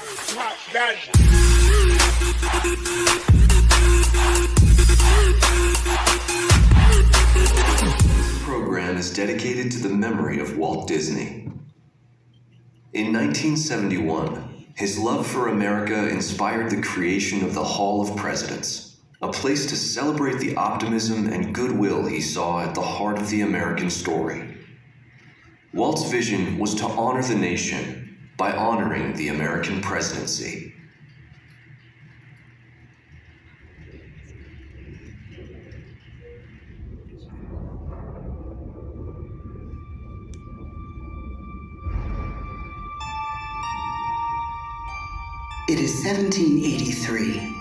This program is dedicated to the memory of Walt Disney. In 1971, his love for America inspired the creation of the Hall of Presidents, a place to celebrate the optimism and goodwill he saw at the heart of the American story. Walt's vision was to honor the nation by honoring the American presidency. It is 1783,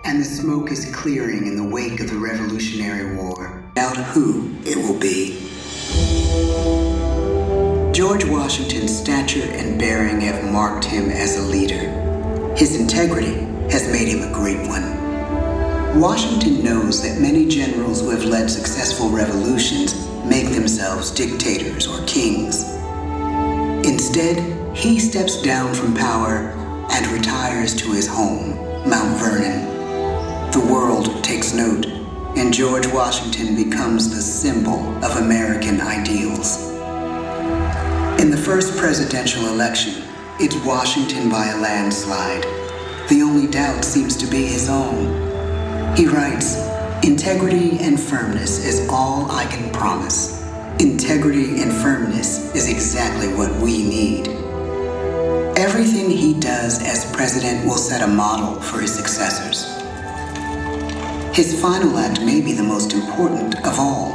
and the smoke is clearing in the wake of the Revolutionary War. Doubt who it will be. George Washington's stature and bearing have marked him as a leader. His integrity has made him a great one. Washington knows that many generals who have led successful revolutions make themselves dictators or kings. Instead, he steps down from power and retires to his home, Mount Vernon. The world takes note, and George Washington becomes the symbol of American ideals. In the first presidential election, it's Washington by a landslide. The only doubt seems to be his own. He writes, "Integrity and firmness is all I can promise. Integrity and firmness is exactly what we need." Everything he does as president will set a model for his successors. His final act may be the most important of all.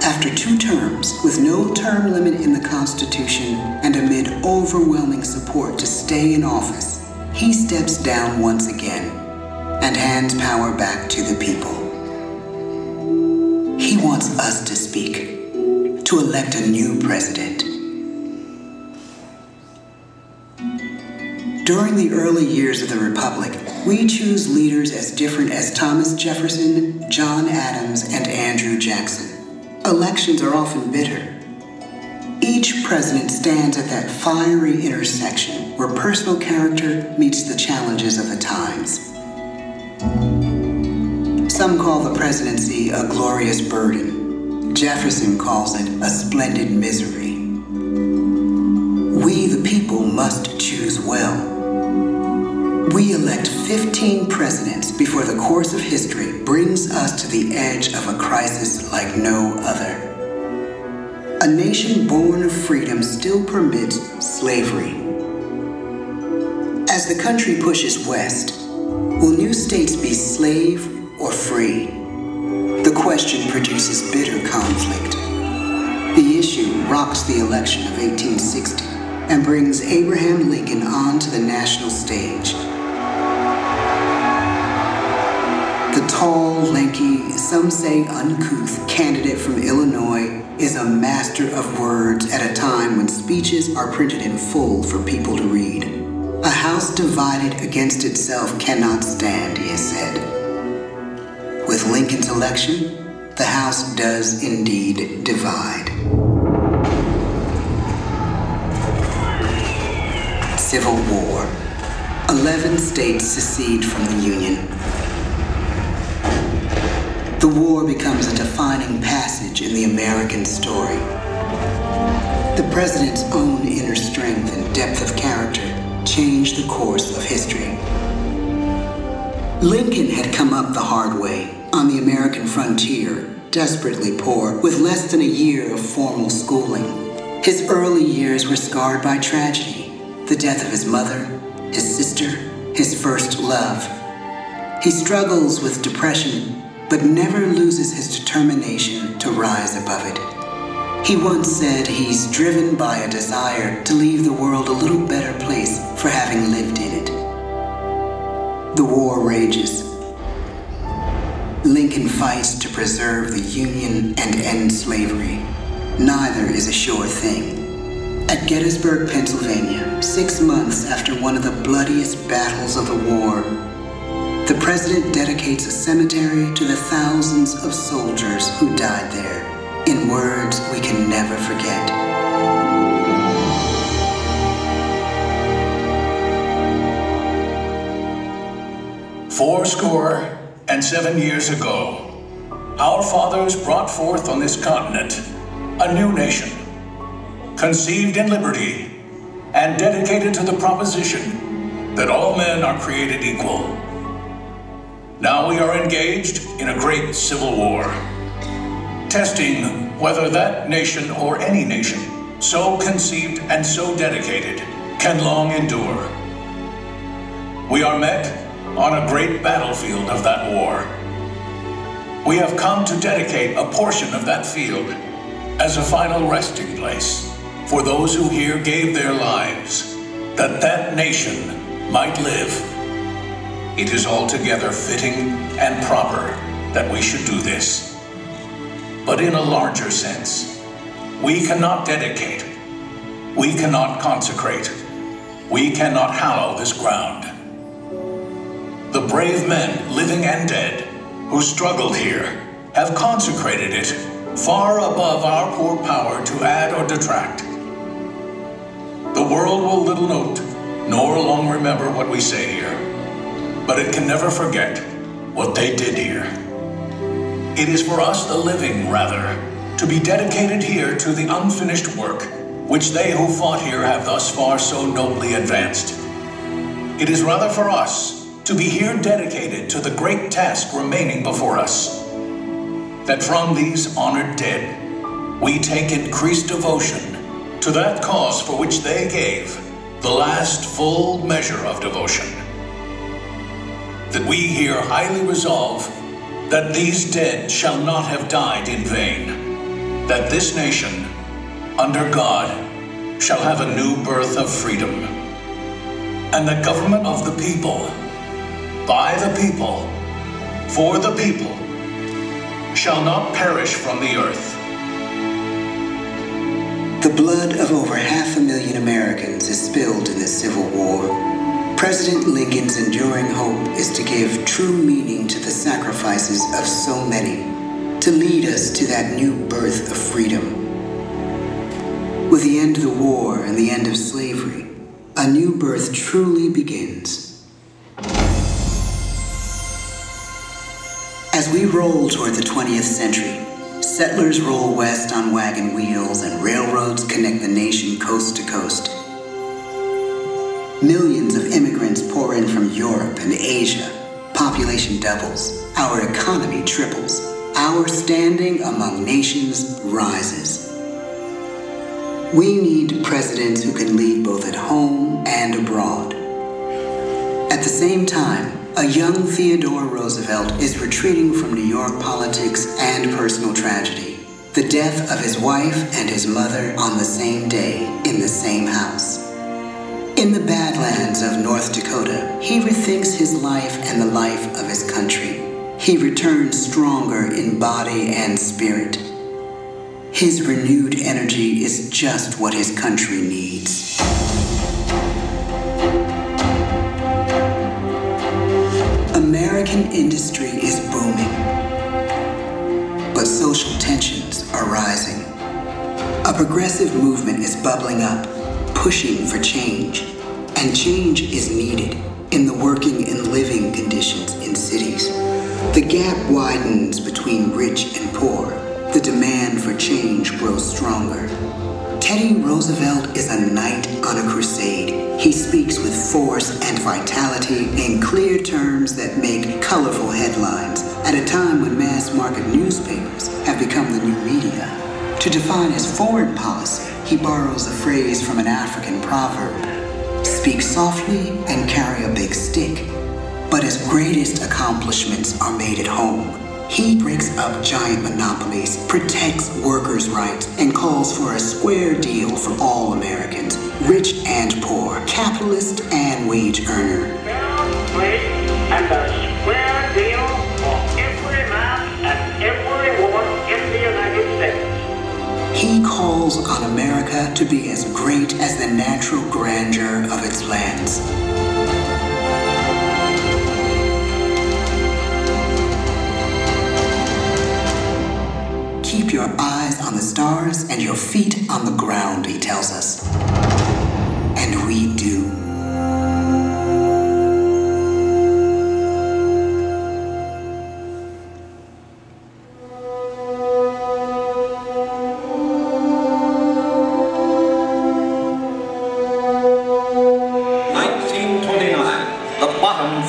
After 2 terms, with no term limit in the Constitution and amid overwhelming support to stay in office, he steps down once again and hands power back to the people. He wants us to speak, to elect a new president. During the early years of the Republic, we choose leaders as different as Thomas Jefferson, John Adams, and Andrew Jackson. Elections are often bitter. Each president stands at that fiery intersection where personal character meets the challenges of the times. Some call the presidency a glorious burden. Jefferson calls it a splendid misery. We, the people, must choose well. We elect 15 presidents before the course of history brings us to the edge of a crisis like no other. A nation born of freedom still permits slavery. As the country pushes west, will new states be slave or free? The question produces bitter conflict. The issue rocks the election of 1860 and brings Abraham Lincoln onto the national stage. The tall, lanky, some say uncouth candidate from Illinois is a master of words at a time when speeches are printed in full for people to read. A house divided against itself cannot stand, he has said. With Lincoln's election, the House does indeed divide. Civil War. 11 states secede from the Union. The war becomes a defining passage in the American story. The president's own inner strength and depth of character changed the course of history. Lincoln had come up the hard way on the American frontier, desperately poor, with less than a year of formal schooling. His early years were scarred by tragedy, the death of his mother, his sister, his first love. He struggles with depression, but never loses his determination to rise above it. He once said he's driven by a desire to leave the world a little better place for having lived in it. The war rages. Lincoln fights to preserve the Union and end slavery. Neither is a sure thing. At Gettysburg, Pennsylvania, 6 months after one of the bloodiest battles of the war, the president dedicates a cemetery to the thousands of soldiers who died there, in words we can never forget. "Fourscore and 7 years ago, our fathers brought forth on this continent a new nation, conceived in liberty and dedicated to the proposition that all men are created equal. Now we are engaged in a great civil war, testing whether that nation or any nation so conceived and so dedicated can long endure. We are met on a great battlefield of that war. We have come to dedicate a portion of that field as a final resting place for those who here gave their lives that that nation might live. It is altogether fitting and proper that we should do this. But in a larger sense, we cannot dedicate, we cannot consecrate, we cannot hallow this ground. The brave men, living and dead, who struggled here, have consecrated it far above our poor power to add or detract. The world will little note, nor long remember what we say here, but it can never forget what they did here. It is for us, the living, rather, to be dedicated here to the unfinished work which they who fought here have thus far so nobly advanced. It is rather for us to be here dedicated to the great task remaining before us, that from these honored dead we take increased devotion to that cause for which they gave the last full measure of devotion. That we here highly resolve that these dead shall not have died in vain, that this nation, under God, shall have a new birth of freedom, and the government of the people, by the people, for the people, shall not perish from the earth. The blood of over 500,000 Americans is spilled in this Civil War. President Lincoln's enduring hope is to give true meaning to the sacrifices of so many, to lead us to that new birth of freedom. With the end of the war and the end of slavery, a new birth truly begins. As we roll toward the 20th century, settlers roll west on wagon wheels and railroads connect the nation coast to coast. Millions of immigrants pour in from Europe and Asia. Population doubles. Our economy triples. Our standing among nations rises. We need presidents who can lead both at home and abroad. At the same time, a young Theodore Roosevelt is retreating from New York politics and personal tragedy. The death of his wife and his mother on the same day in the same house. In the Badlands of North Dakota, he rethinks his life and the life of his country. He returns stronger in body and spirit. His renewed energy is just what his country needs. American industry is booming, but social tensions are rising. A progressive movement is bubbling up, pushing for change, and change is needed in the working and living conditions in cities. The gap widens between rich and poor. The demand for change grows stronger. Teddy Roosevelt is a knight on a crusade. He speaks with force and vitality in clear terms that make colorful headlines at a time when mass-market newspapers have become the new media. To define his foreign policy, he borrows a phrase from an African proverb: speak softly and carry a big stick. But his greatest accomplishments are made at home. He breaks up giant monopolies, protects workers' rights, and calls for a square deal for all Americans, rich and poor, capitalist and wage earner. Fair trade and a square deal for every man and every woman in the United States. He calls on America to be as great as the natural grandeur of its lands. Keep your eyes on the stars and your feet on the ground, he tells us. And we do.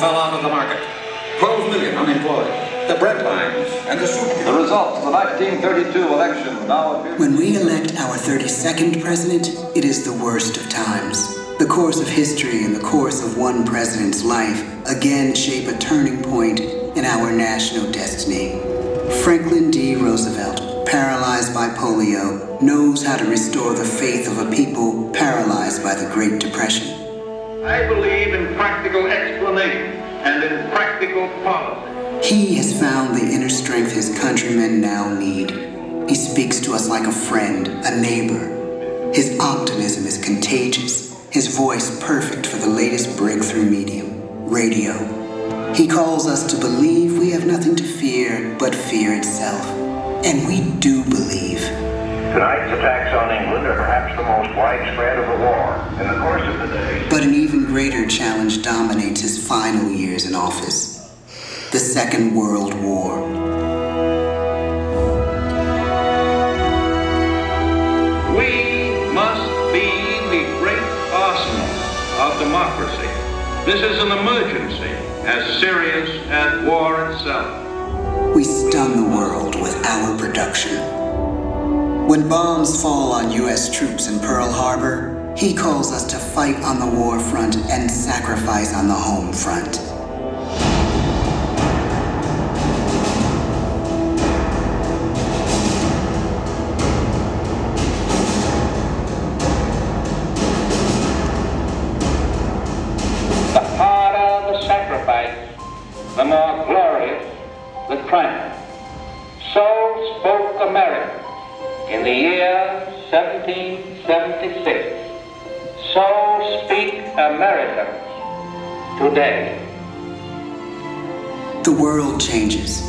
fell out of the market. 12 million unemployed. The bread lines and the soup. The results of the 1932 election now appear. When we elect our 32nd president, it is the worst of times. The course of history and the course of one president's life again shape a turning point in our national destiny. Franklin D. Roosevelt, paralyzed by polio, knows how to restore the faith of a people paralyzed by the Great Depression. I believe in practical explanation and in practical policy. He has found the inner strength his countrymen now need. He speaks to us like a friend, a neighbor. His optimism is contagious, his voice perfect for the latest breakthrough medium, radio. He calls us to believe we have nothing to fear but fear itself. And we do believe. Tonight's attacks on England are perhaps the most widespread of the war in the course of the day. But an even greater challenge dominates his final years in office. The Second World War. We must be the great arsenal of democracy. This is an emergency as serious as war itself. We stun the world with our production. When bombs fall on U.S. troops in Pearl Harbor, he calls us to fight on the war front and sacrifice on the home front. The more glorious the triumph. So spoke America in the year 1776. So speak Americans today. The world changes.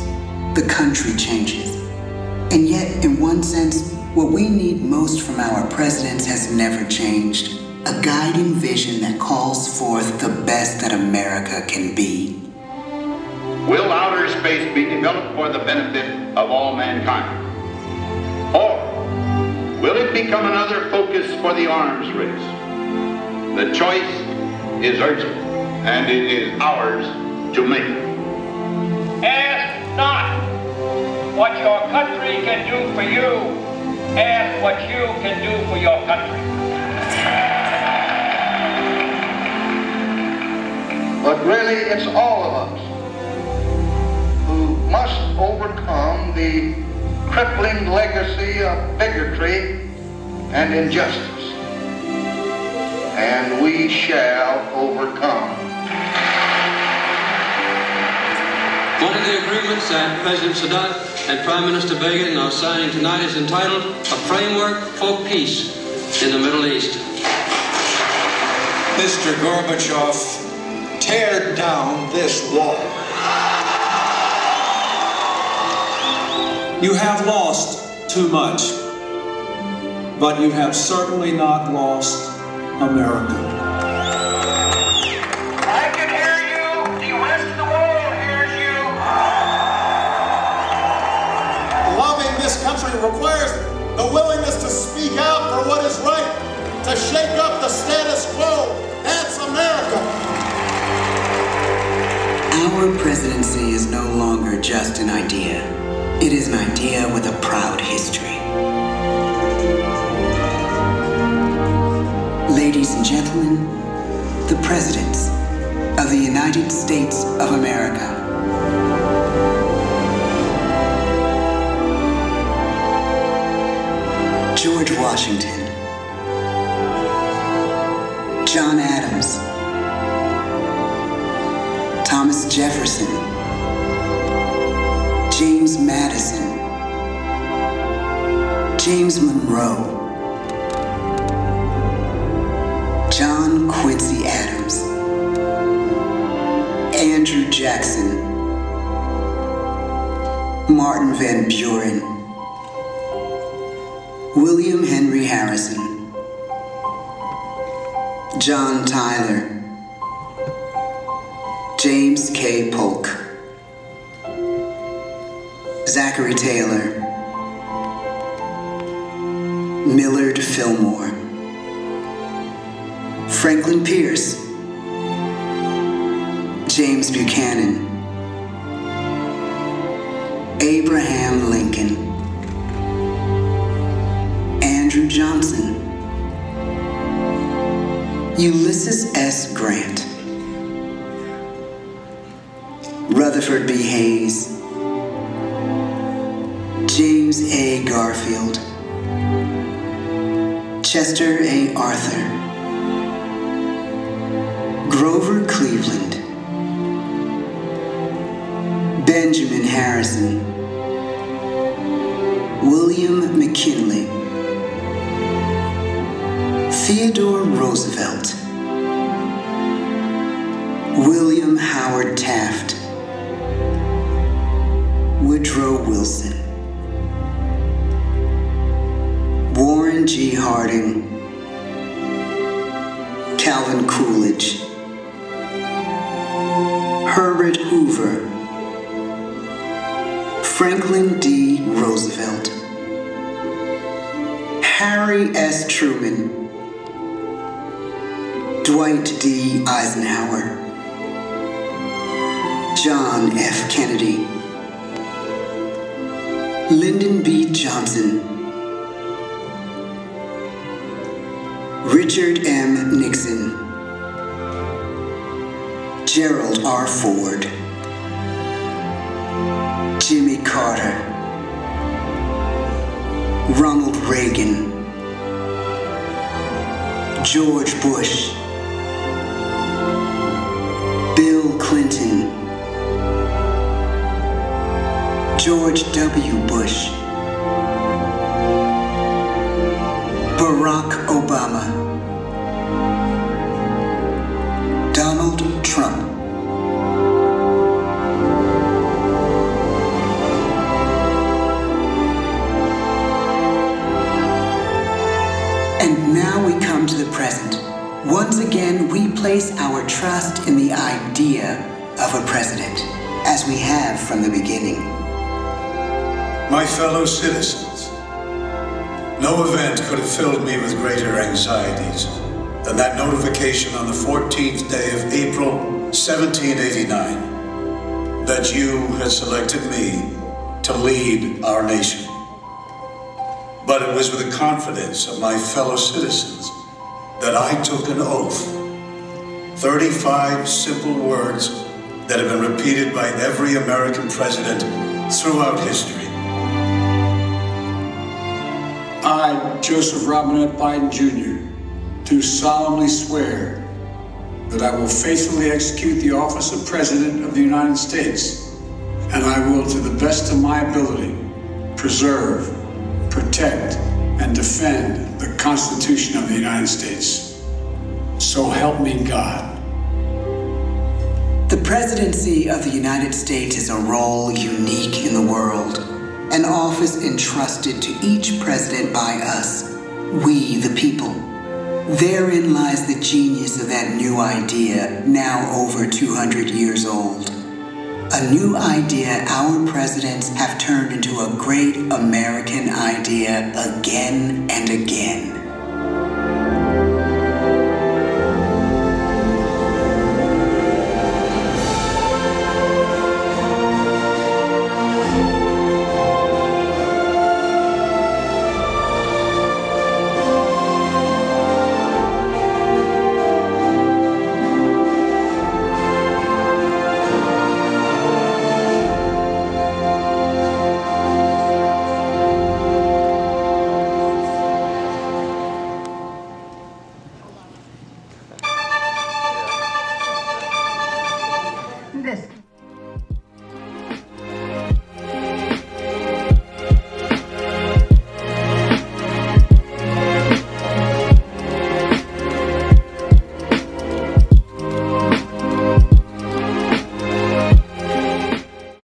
The country changes. And yet, in one sense, what we need most from our presidents has never changed. A guiding vision that calls forth the best that America can be. Will outer space be developed for the benefit of all mankind? Or will it become another focus for the arms race? The choice is urgent, and it is ours to make. Ask not what your country can do for you. Ask what you can do for your country. But really, it's all of us who must overcome the crippling legacy of bigotry and injustice. And we shall overcome. One of the agreements that President Sadat and Prime Minister Begin are signing tonight is entitled A Framework for Peace in the Middle East. Mr. Gorbachev, tear down this wall. You have lost too much, but you have certainly not lost America. I can hear you. The rest of the world hears you. Loving this country requires the willingness to speak out for what is right, to shake up the status quo. That's America. Our presidency is no longer just an idea. It is an idea with a proud history. Ladies and gentlemen, the presidents of the United States of America. George Washington, John Adams, Thomas Jefferson, James Madison, James Monroe, John Quincy Adams, Andrew Jackson, Martin Van Buren, William Henry Harrison, John Tyler, James K. Polk, Zachary Taylor, Millard Fillmore, Franklin Pierce, James Buchanan, Abraham Lincoln, Andrew Johnson, Ulysses S. Grant, Rutherford B. Hayes, James A. Garfield, Chester A. Arthur, Grover Cleveland, Benjamin Harrison, William McKinley, Theodore Roosevelt, William Howard Taft, Woodrow Wilson, Warren G. Harding, Calvin Coolidge, Herbert Hoover, Franklin D. Roosevelt, Harry S. Truman, Dwight D. Eisenhower, John F. Kennedy, Lyndon B. Johnson, Richard M. Nixon, Gerald R. Ford, Jimmy Carter, Ronald Reagan, George Bush, Bill Clinton, George W. Bush, Barack Obama, Donald Trump, and now we come to the present. Once again, we place our trust in the idea of a president, as we have from the beginning. My fellow citizens, no event could have filled me with greater anxieties than that notification on the 14th day of April, 1789, that you had selected me to lead our nation. But it was with the confidence of my fellow citizens that I took an oath. 35 simple words that have been repeated by every American president throughout history. I, Joseph Robinette Biden Jr., do solemnly swear that I will faithfully execute the office of President of the United States, and I will, to the best of my ability, preserve, protect, and defend the Constitution of the United States. So help me God. The presidency of the United States is a role unique in the world, an office entrusted to each president by us, we the people. Therein lies the genius of that new idea, now over 200 years old. A new idea our presidents have turned into a great American idea again and again.